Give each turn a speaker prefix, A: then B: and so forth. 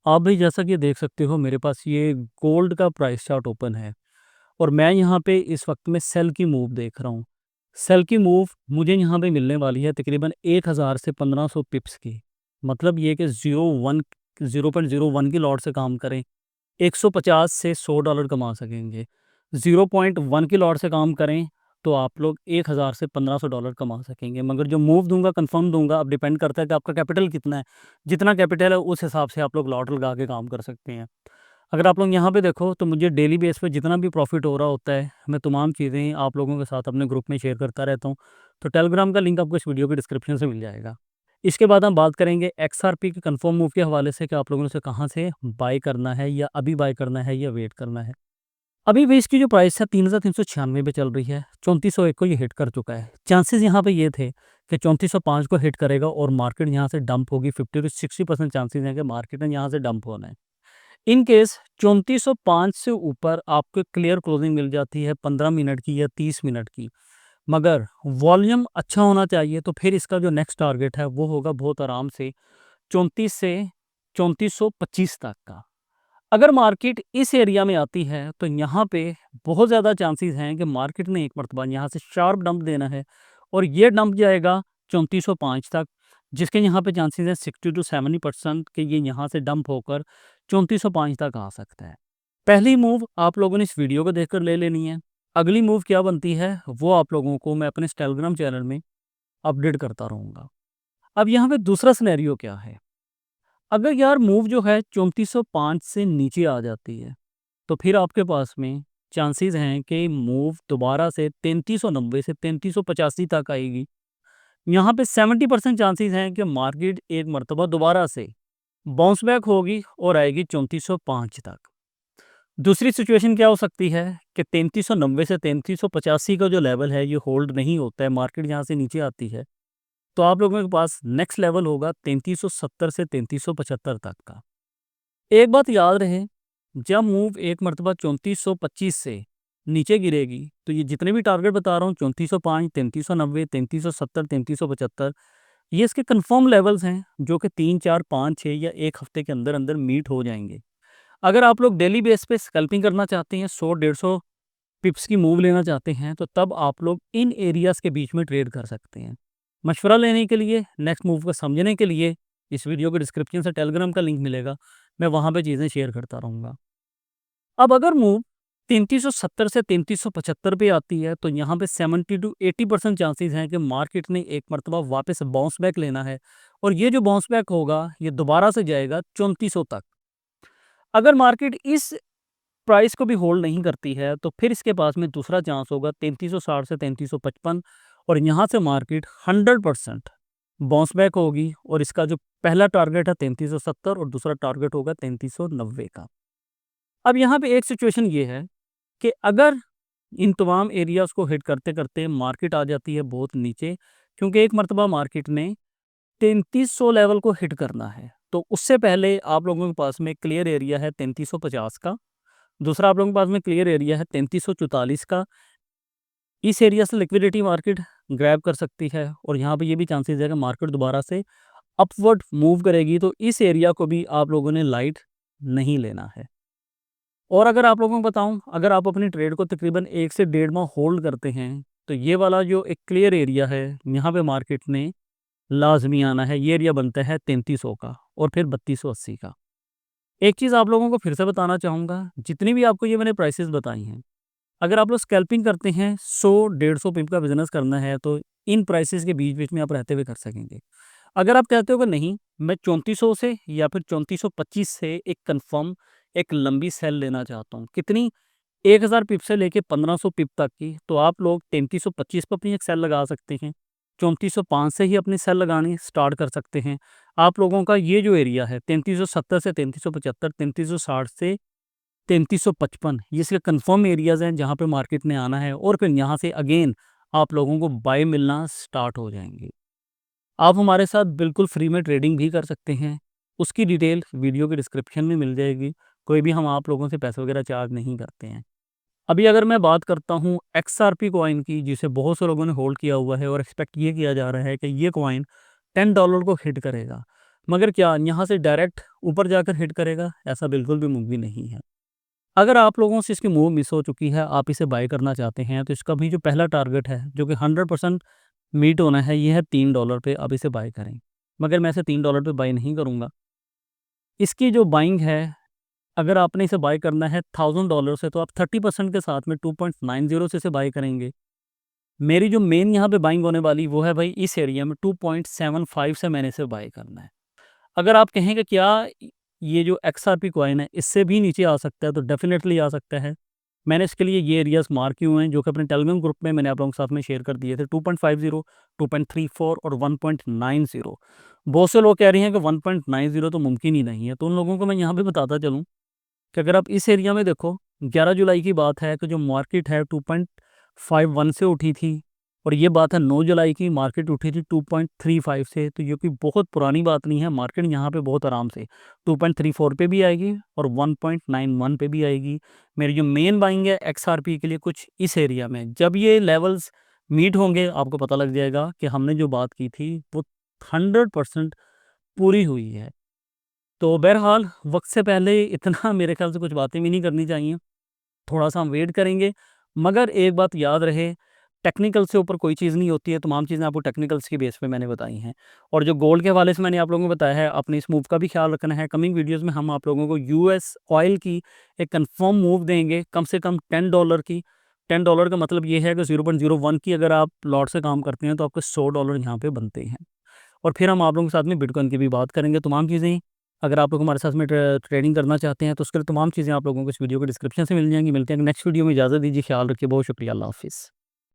A: आप भी जैसा कि देख सकते हो मेरे पास ये गोल्ड का प्राइस चार्ट ओपन है और मैं यहाँ पे इस वक्त में सेल की मूव देख रहा हूँ। सेल की मूव मुझे यहाँ पे मिलने वाली है तकरीबन 1000 से 1500 पिप्स की। मतलब ये कि 0.01 की लॉट से काम करें 150 से $100 कमा सकेंगे। 0.1 की लॉट से काम करें तो आप लोग 1000 से $1500 कमा सकेंगे। मगर जो मूव दूंगा कंफर्म दूंगा, अब डिपेंड करता है कि आपका कैपिटल कितना है। जितना कैपिटल है उस हिसाब से आप लोग लॉट लगा के काम कर सकते हैं। अगर आप लोग यहाँ पे देखो तो मुझे डेली बेस पे जितना भी प्रॉफिट हो रहा होता है मैं तमाम चीज़ें आप लोगों के साथ अपने ग्रुप में शेयर करता रहता हूँ। तो टेलीग्राम का लिंक आपको इस वीडियो के डिस्क्रिप्शन से मिल जाएगा। इसके बाद हम बात करेंगे XRP के कंफर्म मूव के हवाले से कि आप लोगों ने उसे कहाँ से बाय करना है, या अभी बाय करना है या वेट करना है। अभी भी इसकी जो प्राइस है 3396 पे चल रही है। 3401 को ये हिट कर चुका है। चांसेस यहाँ पे ये थे कि 3405 को हिट करेगा और मार्केट यहाँ से डंप होगी। 50 to 60% चांसेस हैं कि मार्केट ने यहाँ से डंप होना है। इन केस 3405 से ऊपर आपको क्लियर क्लोजिंग मिल जाती है 15 मिनट की या 30 मिनट की, मगर वॉल्यूम अच्छा होना चाहिए, तो फिर इसका जो नेक्स्ट टारगेट है वो होगा बहुत आराम से 34 से 3425 तक का। अगर मार्केट इस एरिया में आती है तो यहाँ पे बहुत ज़्यादा चांसेस हैं कि मार्केट ने एक मरतबा यहाँ से शार्प डंप देना है और ये डंप जाएगा 3405 तक, जिसके यहाँ पे चांसेस हैं 60 to 70% कि ये यहाँ से डंप होकर 3405 तक आ सकता है। पहली मूव आप लोगों ने इस वीडियो को देखकर ले लेनी है। अगली मूव क्या बनती है वो आप लोगों को मैं अपने टेलीग्राम चैनल में अपडेट करता रहूँगा। अब यहाँ पे दूसरा सिनेरियो क्या है। अगर यार मूव जो है 3405 से नीचे आ जाती है तो फिर आपके पास में चांसेस हैं कि मूव दोबारा से 3390 से 3385 तक आएगी। यहाँ पे 70% चांसेस हैं कि मार्केट एक मरतबा दोबारा से बाउंस बैक होगी और आएगी 3405 तक। दूसरी सिचुएशन क्या हो सकती है कि 3390 से 3385 का जो लेवल है ये होल्ड नहीं होता है, मार्केट यहाँ से नीचे आती है, तो आप लोगों के पास नेक्स्ट लेवल होगा 3370 से 3375 तक का। एक बात याद रहे, जब मूव एक मरतबा 3425 से नीचे गिरेगी तो ये जितने भी टारगेट बता रहा हूँ 3405, 3390, 3370, 3375, ये इसके कंफर्म लेवल्स हैं जो कि 3, 4, 5, 6 या एक हफ्ते के अंदर अंदर मीट हो जाएंगे। अगर आप लोग डेली बेस पे स्कैल्पिंग करना चाहते हैं, 100-150 पिप्स की मूव लेना चाहते हैं, तो तब आप लोग इन एरियाज़ के बीच में ट्रेड कर सकते हैं। मशवरा लेने के लिए, नेक्स्ट मूव को समझने के लिए इस वीडियो के डिस्क्रिप्शन से टेलीग्राम का लिंक मिलेगा, मैं वहाँ पे चीज़ें शेयर करता रहूँगा। अब अगर मूव 3370 से 3375 पे आती है तो यहाँ पे 70 to 80% चांसेस हैं कि मार्केट ने एक मरतबा वापस बाउंस बैक लेना है और ये जो बाउंस बैक होगा ये दोबारा से जाएगा 3400 तक। अगर मार्केट इस प्राइस को भी होल्ड नहीं करती है तो फिर इसके पास में दूसरा चांस होगा 3360 से 3355 और यहाँ से मार्केट 100% बाउंस बैक होगी और इसका जो पहला टारगेट है 3370 और दूसरा टारगेट होगा 3390 का। अब यहाँ पे एक सिचुएशन ये है कि अगर इन तमाम एरियाज़ को हिट करते करते मार्केट आ जाती है बहुत नीचे, क्योंकि एक मरतबा मार्केट ने 3300 लेवल को हिट करना है, तो उससे पहले आप लोगों के पास में क्लियर एरिया है 3350 का। दूसरा आप लोगों के पास में क्लियर एरिया है 3344 का। इस एरिया से लिक्विडिटी मार्केट ग्रैब कर सकती है और यहाँ पे ये भी चांसेस है कि मार्केट दोबारा से अपवर्ड मूव करेगी, तो इस एरिया को भी आप लोगों ने लाइट नहीं लेना है। और अगर आप लोगों को बताऊं, अगर आप अपनी ट्रेड को तकरीबन 1 से 1.5 माह होल्ड करते हैं तो ये वाला जो एक क्लियर एरिया है यहाँ पे मार्केट ने लाजमी आना है। ये एरिया बनता है 3300 का और फिर 3280 का। एक चीज़ आप लोगों को फिर से बताना चाहूँगा, जितनी भी आपको ये मैंने प्राइसेस बताई हैं, अगर आप लोग स्कैल्पिंग करते हैं 100-150 पिप का बिजनेस करना है तो इन प्राइसेस के बीच बीच में आप रहते हुए कर सकेंगे। अगर आप कहते हो कि नहीं, मैं 3400 से या फिर 3425 से एक कंफर्म एक लंबी सेल लेना चाहता हूँ, कितनी, 1000 पिप से लेके 1500 पिप तक की, तो आप लोग 3325 पर अपनी एक सेल लगा सकते हैं। 3405 से ही अपनी सेल लगानी स्टार्ट कर सकते हैं। आप लोगों का ये जो एरिया है 3370 से 3375, 3360 से 3355, ये इसके कंफर्म एरियाज़ हैं जहाँ पे मार्केट ने आना है और फिर यहाँ से अगेन आप लोगों को बाय मिलना स्टार्ट हो जाएंगे। आप हमारे साथ बिल्कुल फ्री में ट्रेडिंग भी कर सकते हैं, उसकी डिटेल वीडियो के डिस्क्रिप्शन में मिल जाएगी। कोई भी हम आप लोगों से पैसे वगैरह चार्ज नहीं करते हैं। अभी अगर मैं बात करता हूँ XRP कॉइन की, जिसे बहुत से लोगों ने होल्ड किया हुआ है और एक्सपेक्ट ये किया जा रहा है कि ये कॉइन $10 को हिट करेगा, मगर क्या यहाँ से डायरेक्ट ऊपर जाकर हिट करेगा? ऐसा बिल्कुल भी मुमकिन नहीं है। अगर आप लोगों से इसकी मूव मिस हो चुकी है, आप इसे बाय करना चाहते हैं, तो इसका भी जो पहला टारगेट है, जो कि 100% मीट होना है, ये है $3 पे आप इसे बाय करें। मगर मैं इसे $3 पे बाय नहीं करूँगा। इसकी जो बाइंग है, अगर आपने इसे बाय करना है $1000 से, तो आप 30% के साथ में 2.90 से इसे बाय करेंगे। मेरी जो मेन यहाँ पे बाइंग होने वाली वो है भाई इस एरिया में 2.75 से मैंने इसे बाय करना है। अगर आप कहेंगे क्या ये जो XRP कॉइन है इससे भी नीचे आ सकता है, तो डेफिनेटली आ सकता है। मैंने इसके लिए ये एरियाज़ मार्क किए हुए हैं, जो कि अपने टेलीग्राम ग्रुप में मैंने आप लोगों के साथ में शेयर कर दिए थे। 2.50, 2.34 और 1.90। बहुत से लोग कह रहे हैं कि 1.90 तो मुमकिन ही नहीं है, तो उन लोगों को मैं यहाँ पे बताता चलूँ कि अगर आप इस एरिया में देखो, 11 जुलाई की बात है कि जो मार्केट है 2.51 से उठी थी, और ये बात है 9 जुलाई की, मार्केट उठी थी 2.35 से। तो ये कोई बहुत पुरानी बात नहीं है, मार्केट यहाँ पे बहुत आराम से 2.34 पे भी आएगी और 1.91 पे भी आएगी। मेरी जो मेन बाइंग है XRP के लिए कुछ इस एरिया में, जब ये लेवल्स मीट होंगे आपको पता लग जाएगा कि हमने जो बात की थी वो 100% पूरी हुई है। तो बहरहाल वक्त से पहले इतना मेरे ख्याल से कुछ बातें भी नहीं करनी चाहिए, थोड़ा-सा हम वेट करेंगे। मगर एक बात याद रहे, टेक्निकल से ऊपर कोई चीज़ नहीं होती है, तमाम चीज़ें आपको टेक्निकल्स के बेस पे मैंने बताई हैं। और जो गोल्ड के हवाले से मैंने आप लोगों को बताया है, अपनी इस मूव का भी ख्याल रखना है। कमिंग वीडियोज़ में हम आप लोगों को यूएस ऑयल की एक कन्फर्म मूव देंगे, कम से कम $10 की। $10 का मतलब ये है कि 0.01 की अगर आप लॉट से काम करते हैं, तो आपके $100 यहाँ पे बनते हैं। और फिर हम आप लोगों के साथ में बिटकॉइन की भी बात करेंगे, तमाम चीज़ें। अगर आप लोग हमारे साथ में ट्रेडिंग करना चाहते हैं, तो उसके लिए तमाम चीज़ें आप लोगों को इस वीडियो के डिस्क्रिप्शन से मिल जाएँगी। मिलते हैं नेक्स्ट वीडियो में, इजाज़त दीजिए, ख्याल रखिए, बहुत शुक्रिया, अल्लाह हाफ़िज़।